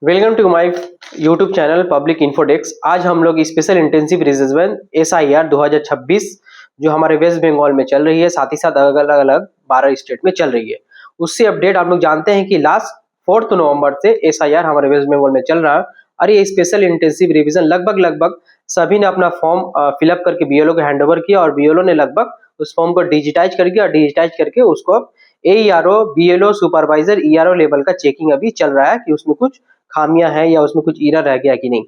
Welcome to my YouTube channel Public Infodex. आज हम लोग स्पेशल इंटेंसिव रिविजन SIR 2026 जो हमारे वेस्ट बंगाल में चल रही है, साथ ही साथ अलग अलग 12 स्टेट में चल रही है, उससे अपडेट आप लोग जानते हैं कि लास्ट 4 नवंबर से SIR हमारे वेस्ट बंगाल में चल रहा है। और ये स्पेशल इंटेंसिव रिविजन लगभग सभी ने अपना फॉर्म फिलअप करके BLO को हैंडओवर किया और BLO ने लगभग उस फॉर्म को डिजिटाइज करके उसको AERO, BLO, supervisor, ERO level का चेकिंग अभी चल रहा है कि उसमें कुछ खामियां हैं या उसमें कुछ एरर रह गया कि नहीं।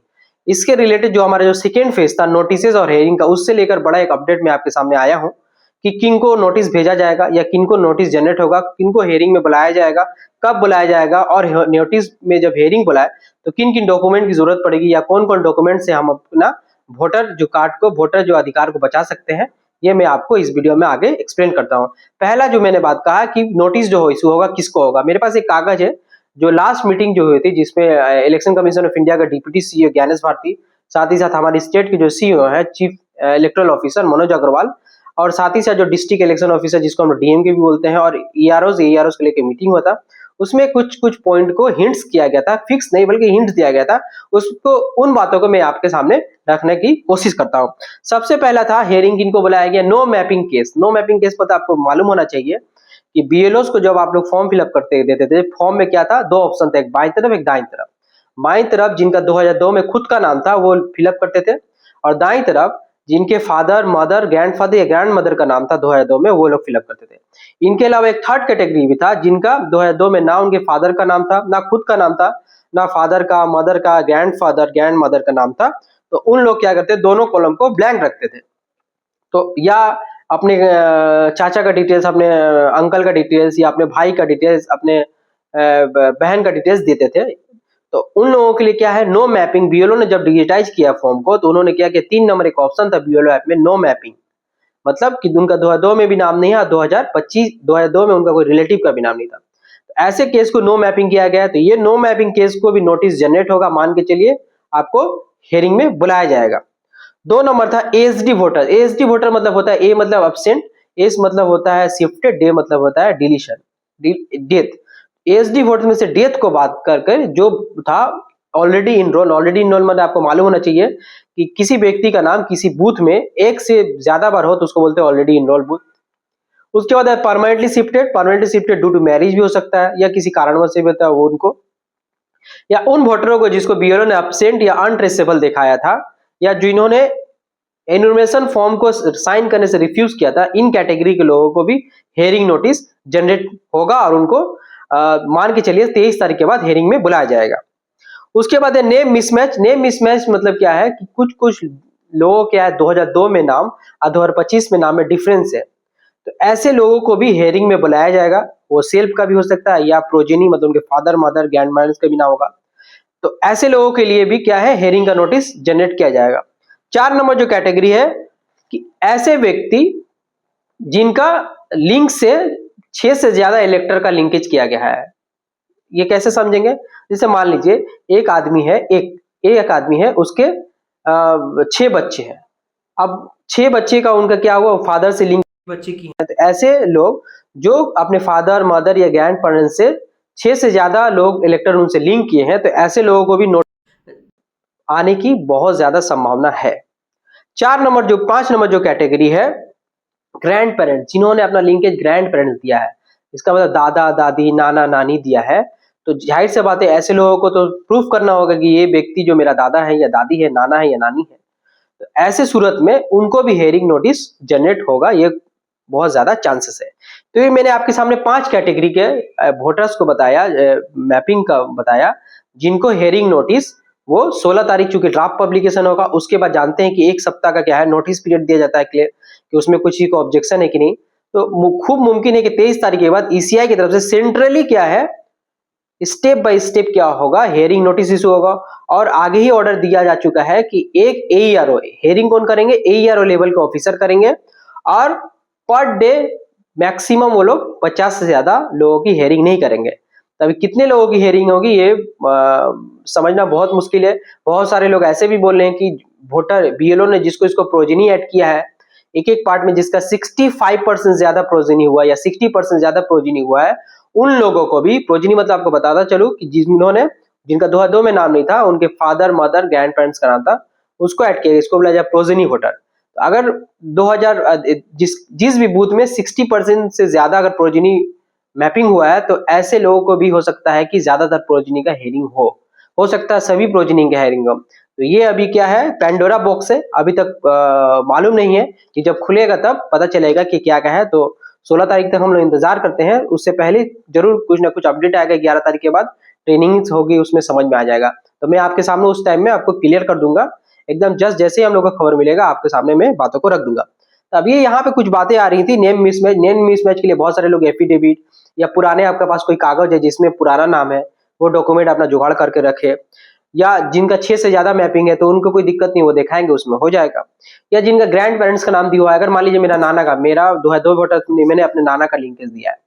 इसके रिलेटेड जो हमारा जो सेकेंड फेज था नोटिसेज और हेयरिंग का, उससे लेकर बड़ा एक अपडेट मैं आपके सामने आया हूं कि किनको नोटिस भेजा जाएगा या किनको नोटिस जनरेट होगा, किनको हेयरिंग में बुलाया जाएगा, कब बुलाया जाएगा, और नोटिस में जब हेयरिंग बुलाए तो किन किन डॉक्यूमेंट की जरूरत पड़ेगी या कौन कौन डॉक्यूमेंट से हम अपना वोटर जो कार्ड को, वोटर जो अधिकार को बचा सकते हैं, ये मैं आपको इस वीडियो में आगे एक्सप्लेन करता हूं। पहला जो मैंने बात कहा कि नोटिस जो इशू होगा किसको होगा, मेरे पास एक कागज है जो लास्ट मीटिंग जो हुई थी जिसमें इलेक्शन कमीशन ऑफ इंडिया का डिप्टी CEO ज्ञानेश भारती, साथ ही साथ हमारी स्टेट के जो CEO है chief electoral officer Manoj Agarwal, और साथ ही साथ जो डिस्ट्रिक्ट इलेक्शन ऑफिसर जिसको हम DMK भी बोलते हैं, और EROs के लेकर मीटिंग हुआ था। उसमें कुछ पॉइंट को हिंट्स किया गया था, फिक्स नहीं बल्कि हिंट्स दिया गया था। उसको उन बातों को मैं आपके सामने रखने की कोशिश करता हूँ। सबसे पहला था हेयरिंग किनको बुलाया गया, no mapping case. No mapping case मतलब आपको मालूम होना चाहिए कि BLOs को जब आप लोग फॉर्म फिलअप करते देते थे, फॉर्म में क्या था, दो ऑप्शन थे, एक बाईं तरफ एक दाईं तरफ। बाईं तरफ जिनका 2002 में खुद का नाम था वो फिलअप करते थे, और दाईं तरफ जिनके फादर, मदर, ग्रैंडफादर या ग्रैंड मदर का नाम था 2002 में, वो लोग फिलअप करते थे। इनके अलावा एक थर्ड कैटेगरी भी था जिनका 2002 में ना उनके फादर का नाम था, ना खुद का नाम था, ना फादर का, मदर का, ग्रैंडफादर, ग्रैंड मदर का नाम था। तो उन लोग क्या करते, दोनों कॉलम को ब्लैंक रखते थे। तो या अपने चाचा का डिटेल्स, अपने अंकल का डिटेल्स, या अपने भाई का डिटेल्स, अपने बहन का डिटेल्स देते थे। तो उन लोगों के लिए क्या है, नो मैपिंग। BLO ने जब डिजिटाइज किया फॉर्म को तो उन्होंने क्या किया, 3 नंबर एक ऑप्शन था BLO ऐप में, नो मैपिंग, मतलब कि उनका 2002 में भी नाम नहीं है, 2002 में उनका कोई रिलेटिव का भी नाम नहीं था। तो ऐसे केस को नो मैपिंग किया गया। तो ये नो मैपिंग केस को भी नोटिस जनरेट होगा, मान के चलिए आपको हेयरिंग में बुलाया जाएगा। 2 नंबर था ASD वोटर। ASD वोटर मतलब होता है, A मतलब एब्सेंट, S मतलब होता है शिफ्टेड, D मतलब होता है डिलीशन, डेथ। ASD वोटर में से डेथ को बात कर जो था ऑलरेडी इनरोल मतलब आपको मालूम होना चाहिए कि किसी व्यक्ति का नाम किसी बूथ में एक से ज्यादा बार हो तो उसको बोलते हैं ऑलरेडी इनरोल बूथ। उसके बाद है permanently shifted due to marriage भी हो सकता है या किसी कारणवश से भी होता है वो उनको, या उन वोटरों को जिसको BLO ने एब्सेंट या अनट्रेसेबल दिखाया था, या जिन्होंने एनुमरेशन फॉर्म को साइन करने से रिफ्यूज किया था, इन कैटेगरी के लोगों को भी हेयरिंग नोटिस जनरेट होगा और उनको मान के चलिए 23 तारीख के बाद हेयरिंग में बुलाया जाएगा। उसके बाद है नेम मिसमैच। नेम मिसमैच मतलब क्या है कि कुछ लोगों के 2002 में नाम और 2025 में नाम में डिफरेंस है, तो ऐसे लोगों को भी हेयरिंग में बुलाया जाएगा। वो सेल्फ का भी हो सकता है या प्रोजेनी मतलब उनके फादर, मदर, ग्रैंड पेरेंट्स का भी ना होगा। तो ऐसे लोगों के लिए भी क्या है, हेयरिंग का नोटिस जनरेट किया जाएगा। 4 नंबर जो कैटेगरी है कि ऐसे व्यक्ति जिनका लिंक से 6 से ज्यादा इलेक्टर का लिंकेज किया गया है। ये कैसे समझेंगे, जैसे मान लीजिए एक आदमी है, एक आदमी है, उसके 6 बच्चे हैं। अब 6 बच्चे का उनका क्या हुआ, फादर से लिंक बच्चे की है। तो ऐसे लोग जो अपने फादर, मदर या ग्रैंड पेरेंट्स से 6 से ज्यादा लोग इलेक्टर उनसे लिंक किए हैं, तो ऐसे लोगों को भी नोटिस आने की बहुत ज्यादा संभावना है। 5 नंबर जो कैटेगरी है, ग्रैंड पेरेंट्स, जिन्होंने अपना लिंकेज ग्रैंड पेरेंट्स दिया है, इसका मतलब दादा दादी, नाना नानी दिया है। तो जाहिर सी बात है ऐसे लोगों को तो प्रूफ करना होगा कि ये व्यक्ति जो मेरा दादा है या दादी है, नाना है या नानी है। तो ऐसे सूरत में उनको भी हेयरिंग नोटिस जनरेट होगा, ये बहुत ज्यादा चांसेस है। तो ये मैंने आपके सामने 5 कैटेगरी के वोटर्स को बताया, मैपिंग का बताया, जिनको हेयरिंग नोटिस वो 16 तारीख चूंकि ड्राफ्ट पब्लिकेशन होगा, उसके बाद जानते हैं कि 1 सप्ताह का क्या है नोटिस पीरियड दिया जाता है क्लियर कि उसमें कुछ ही को ऑब्जेक्शन है कि नहीं। तो खूब मुमकिन है कि 23 तारीख के बाद ECI की तरफ से सेंट्रली क्या है, स्टेप बाय स्टेप क्या होगा, हेयरिंग नोटिस इशू होगा। और आगे ही ऑर्डर दिया जा चुका है कि एक AERO हेयरिंग कौन करेंगे, AERO लेवल के ऑफिसर करेंगे, और पर डे मैक्सिमम वो लोग 50 से ज्यादा लोगों की हेयरिंग नहीं करेंगे। तभी कितने लोगों की हेयरिंग होगी ये समझना बहुत मुश्किल है। बहुत सारे लोग ऐसे भी बोल रहे हैं कि वोटर BLO ने जिसको इसको प्रोजेनी ऐड किया है, एक पार्ट में जिसका 65% ज्यादा प्रोजेनी हुआ या 60% ज्यादा प्रोजेनी हुआ है, उन लोगों को भी प्रोजेनी मतलब आपको बताता चलूं कि जिन्होंने जिनका 2002 में नाम नहीं था, उनके फादर मदर ग्रैंड पेरेंट्स का नाम था, उसको ऐड किया, इसको बोला जाए प्रोजेनी वोटर। तो अगर 2000 जिस भी बूथ में 60% से ज्यादा अगर प्रोजेनी मैपिंग हुआ है, तो ऐसे लोगों को भी हो सकता है कि ज्यादातर प्रोजेनी का हेयरिंग हो सकता है सभी प्रोजेनी का हेयरिंग हो। तो ये अभी क्या है, पैंडोरा बॉक्स है, अभी तक मालूम नहीं है, कि जब खुलेगा तब पता चलेगा कि क्या क्या है। तो 16 तारीख तक हम लोग इंतजार करते हैं, उससे पहले जरूर कुछ ना कुछ अपडेट आएगा। 11 तारीख के बाद ट्रेनिंग होगी, उसमें समझ में आ जाएगा। तो मैं आपके सामने उस टाइम में आपको क्लियर कर दूंगा, एकदम जस्ट जैसे ही हम लोग को खबर मिलेगा आपके सामने मैं बातों को रख दूंगा। तो अब ये यहाँ पे कुछ बातें आ रही थी नेम मिसमैच के लिए बहुत सारे लोग एफिडेविट या पुराने आपके पास कोई कागज है जिसमें पुराना नाम है, वो डॉक्यूमेंट अपना जुगाड़ करके रखे, या जिनका 6 से ज्यादा मैपिंग है तो उनको कोई दिक्कत नहीं, वो दिखाएंगे उसमें हो जाएगा। या जिनका ग्रैंड पेरेंट्स का नाम दिया हुआ है, अगर मान लीजिए मेरा नाना का, मेरा 2 वोटर मैंने अपने नाना का लिंकेज दिया है,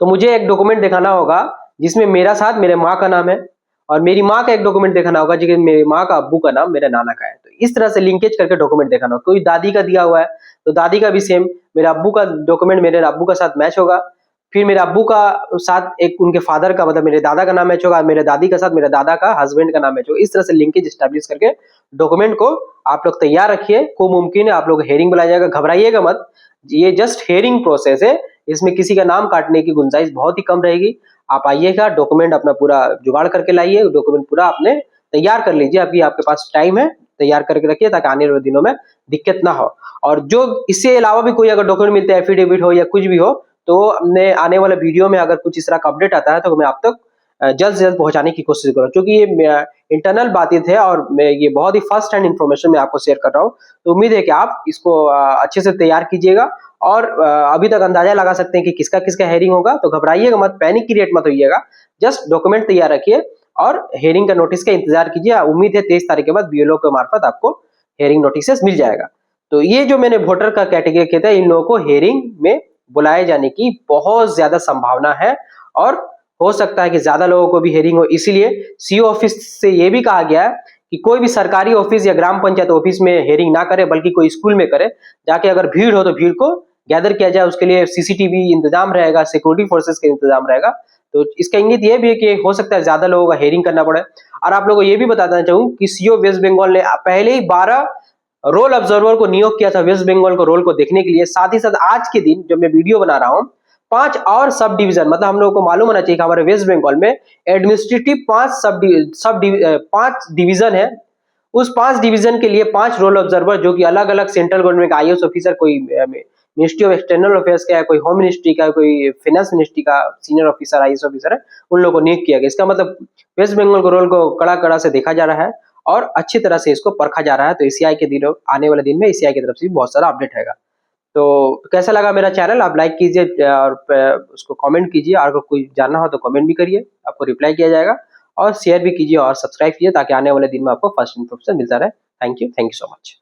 तो मुझे एक डॉक्यूमेंट दिखाना होगा जिसमें मेरा साथ मेरे माँ का नाम है, और मेरी माँ का एक डॉक्यूमेंट दिखाना होगा जिसमें मेरी माँ का अब्बू का नाम मेरे नाना का है। तो इस तरह से लिंकेज करके डॉक्यूमेंट दिखाना होगा। कोई दादी का दिया हुआ है तो दादी का भी सेम, मेरे अब्बू का डॉक्यूमेंट मेरे अब्बू का साथ मैच होगा, फिर मेरे अब्बू का साथ एक उनके फादर का, मतलब मेरे दादा का नाम मैच होगा, मेरे दादी का साथ मेरे दादा का हस्बैंड का नाम मैच होगा। इस तरह से लिंकेज स्टैब्लिश करके डॉक्यूमेंट को आप लोग तैयार रखिए। को मुमकिन है आप लोग हेयरिंग बुलाया जाएगा, घबराइएगा मत, ये जस्ट हेयरिंग प्रोसेस है, इसमें किसी का नाम काटने की गुंजाइश बहुत ही कम रहेगी। आप आइएगा, डॉक्यूमेंट अपना पूरा जुगाड़ करके लाइए, डॉक्यूमेंट पूरा आपने तैयार कर लीजिए, अभी आपके पास टाइम है, तैयार करके रखिए ताकि आने वाले दिनों में दिक्कत ना हो। और जो इससे अलावा भी कोई अगर डॉक्यूमेंट मिलते हैं, एफिडेविट हो या कुछ भी हो, तो हमने आने वाले वीडियो में अगर कुछ इस तरह का अपडेट आता है तो मैं आप तक जल्द से जल्द पहुंचाने की कोशिश करूँ, क्योंकि ये इंटरनल बातें थे और मैं ये बहुत ही फर्स्ट हैंड इन्फॉर्मेशन मैं आपको शेयर कर रहा हूँ। तो उम्मीद है कि आप इसको अच्छे से तैयार कीजिएगा, और अभी तक अंदाजा लगा सकते हैं कि किसका किसका हेयरिंग होगा। तो घबराइएगा मत, पैनिक क्रिएट मत होइएगा, जस्ट डॉक्यूमेंट तैयार रखिए और हेयरिंग का नोटिस का इंतजार कीजिए। उम्मीद है 23 तारीख के बाद बीएलओ के मार्फत आपको हेयरिंग नोटिस मिल जाएगा। तो ये जो मैंने वोटर का कैटेगरी किया था, इन लोगों को हेयरिंग में बुलाए जाने की बहुत ज्यादा संभावना है, और हो सकता है कि ज्यादा लोगों को भी हेयरिंग हो। इसीलिए सीओ ऑफिस से ये भी कहा गया है कि कोई भी सरकारी ऑफिस या ग्राम पंचायत ऑफिस में हेयरिंग ना करे, बल्कि कोई स्कूल में करे, जाके अगर भीड़ हो तो भीड़ को गैदर किया जाए, उसके लिए सीसीटीवी इंतजाम रहेगा, सिक्योरिटी फोर्सेस का इंतजाम रहेगा। तो इसका इंगित ये भी है कि हो सकता है ज्यादा लोगों का हेयरिंग करना पड़े। और आप लोगों को ये भी बताना चाहूँ कि सीओ वेस्ट बंगाल ने पहले ही 12 रोल ऑब्जर्वर को नियोग किया था वेस्ट बंगाल को रोल को देखने के लिए। साथ ही साथ आज के दिन जब मैं वीडियो बना रहा हूँ, 5 और सब डिवीजन, मतलब हम लोगों को मालूम होना चाहिए कि हमारे वेस्ट बंगाल में एडमिनिस्ट्रेटिव 5 डिवीजन है। उस 5 डिवीजन के लिए 5 रोल ऑब्जर्वर, जो कि अलग अलग सेंट्रल गवर्नमेंट का आईएएस ऑफिसर, कोई मिनिस्ट्री ऑफ एक्सटर्नल अफेयर्स का है, कोई होम मिनिस्ट्री का, कोई फाइनेंस मिनिस्ट्री का सीनियर ऑफिसर आईएएस ऑफिसर है, उन लोगों को नियुक्त किया गया। इसका मतलब वेस्ट बंगाल के रोल को कड़ा कड़ा से देखा जा रहा है और अच्छी तरह से इसको परखा जा रहा है। तो ईसीआई के दिनों, आने वाले दिन में ईसीआई की तरफ से भी बहुत सारा अपडेट रहेगा। तो कैसा लगा मेरा चैनल, आप लाइक कीजिए और उसको कमेंट कीजिए, और अगर कोई जानना हो तो कमेंट भी करिए, आपको रिप्लाई किया जाएगा, और शेयर भी कीजिए और सब्सक्राइब कीजिए ताकि आने वाले दिन में आपको फर्स्ट इन्फॉर्मेशन मिलता रहे। Thank you so much.